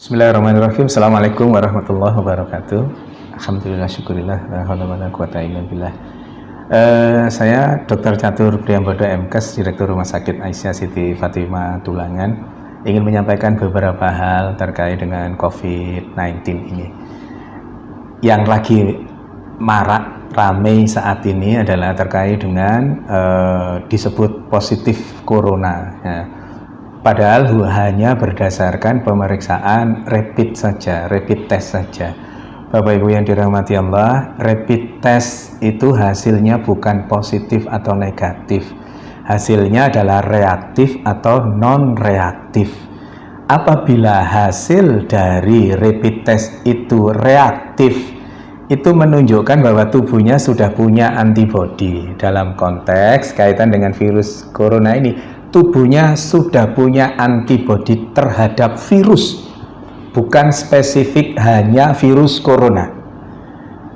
Bismillahirrahmanirrahim. Assalamualaikum warahmatullahi wabarakatuh. Alhamdulillah, syukurillah, la haula wala quwata illa billah. Saya Dr. Catur Priambodo MKes, Direktur Rumah Sakit Aisyah Siti Fatimah Tulangan, ingin menyampaikan beberapa hal terkait dengan COVID-19 ini. Yang lagi marak ramai saat ini adalah terkait dengan disebut positif corona ya. Padahal hanya berdasarkan pemeriksaan rapid saja, rapid test saja. Bapak Ibu yang dirahmati Allah, rapid test itu hasilnya bukan positif atau negatif. Hasilnya adalah reaktif atau non-reaktif. Apabila hasil dari rapid test itu reaktif, itu menunjukkan bahwa tubuhnya sudah punya antibodi. Dalam konteks kaitan dengan virus corona ini, tubuhnya sudah punya antibodi terhadap virus, bukan spesifik hanya virus corona.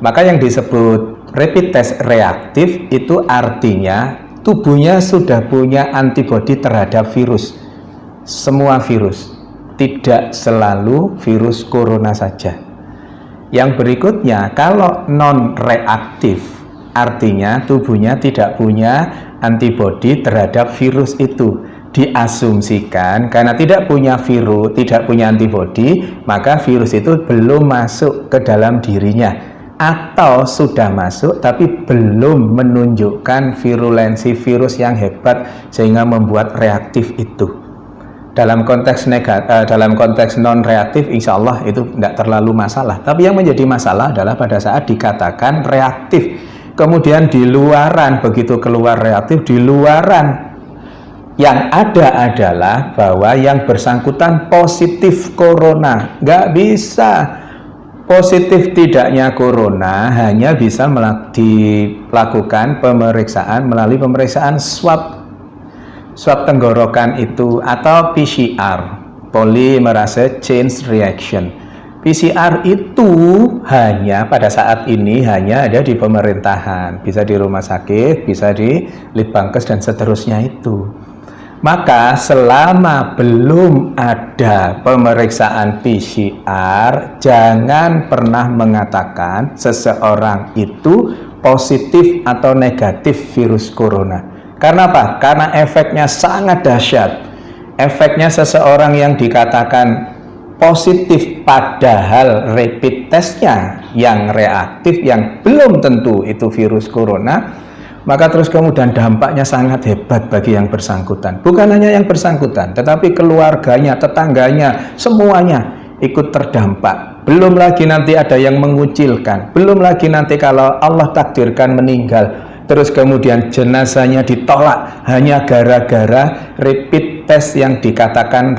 Maka yang disebut rapid test reaktif itu artinya tubuhnya sudah punya antibodi terhadap virus, semua virus, tidak selalu virus corona saja. Yang berikutnya, kalau non reaktif artinya tubuhnya tidak punya antibodi terhadap virus itu. Diasumsikan karena tidak punya virus, tidak punya antibodi, maka virus itu belum masuk ke dalam dirinya, atau sudah masuk tapi belum menunjukkan virulensi virus yang hebat sehingga membuat reaktif itu. Dalam konteks dalam konteks non reaktif, insya Allah itu tidak terlalu masalah. Tapi yang menjadi masalah adalah pada saat dikatakan reaktif, kemudian di luaran, begitu keluar reaktif, di luaran yang ada adalah bahwa yang bersangkutan positif corona. Nggak bisa. Positif tidaknya corona hanya bisa dilakukan pemeriksaan melalui pemeriksaan swab tenggorokan itu, atau PCR, polymerase chain reaction. PCR itu hanya pada saat ini hanya ada di pemerintahan, bisa di rumah sakit, bisa di Litbangkes dan seterusnya itu. Maka selama belum ada pemeriksaan PCR, jangan pernah mengatakan seseorang itu positif atau negatif virus corona. Karena apa? Karena efeknya sangat dahsyat. Efeknya seseorang yang dikatakan positif padahal rapid testnya yang reaktif, yang belum tentu itu virus corona, maka terus kemudian dampaknya sangat hebat bagi yang bersangkutan. Bukan hanya yang bersangkutan, tetapi keluarganya, tetangganya, semuanya ikut terdampak. Belum lagi nanti ada yang mengucilkan, belum lagi nanti kalau Allah takdirkan meninggal, terus kemudian jenazahnya ditolak hanya gara-gara rapid test yang dikatakan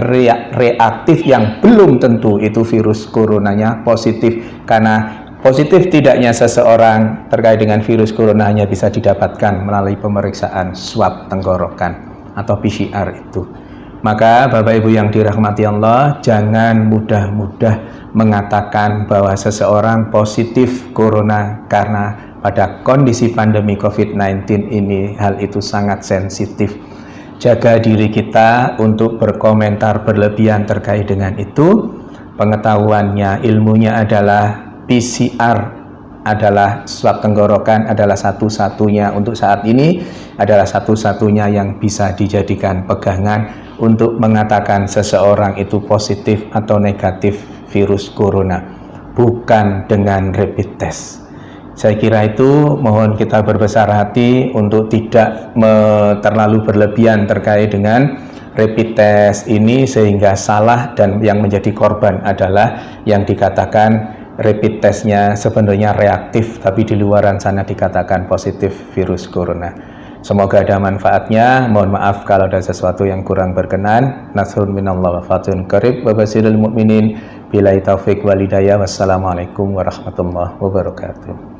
reaktif, yang belum tentu itu virus coronanya positif. Karena positif tidaknya seseorang terkait dengan virus corona hanya bisa didapatkan melalui pemeriksaan swab tenggorokan atau PCR itu. Maka Bapak Ibu yang dirahmati Allah, jangan mudah-mudah mengatakan bahwa seseorang positif corona, karena pada kondisi pandemi COVID-19 ini hal itu sangat sensitif. Jaga diri kita untuk berkomentar berlebihan terkait dengan itu. Pengetahuannya, ilmunya adalah PCR adalah swab tenggorokan, adalah satu-satunya untuk saat ini, adalah satu-satunya yang bisa dijadikan pegangan untuk mengatakan seseorang itu positif atau negatif virus corona, bukan dengan rapid test. Saya kira itu, mohon kita berbesar hati untuk tidak terlalu berlebihan terkait dengan rapid test ini sehingga salah, dan yang menjadi korban adalah yang dikatakan rapid testnya sebenarnya reaktif tapi di luaran sana dikatakan positif virus corona. Semoga ada manfaatnya. Mohon maaf kalau ada sesuatu yang kurang berkenan. Nasrun minallah wa fatun qarib wa basyiril mu'minin. Billahi taufiq wal hidayah. Wassalamualaikum warahmatullahi wabarakatuh.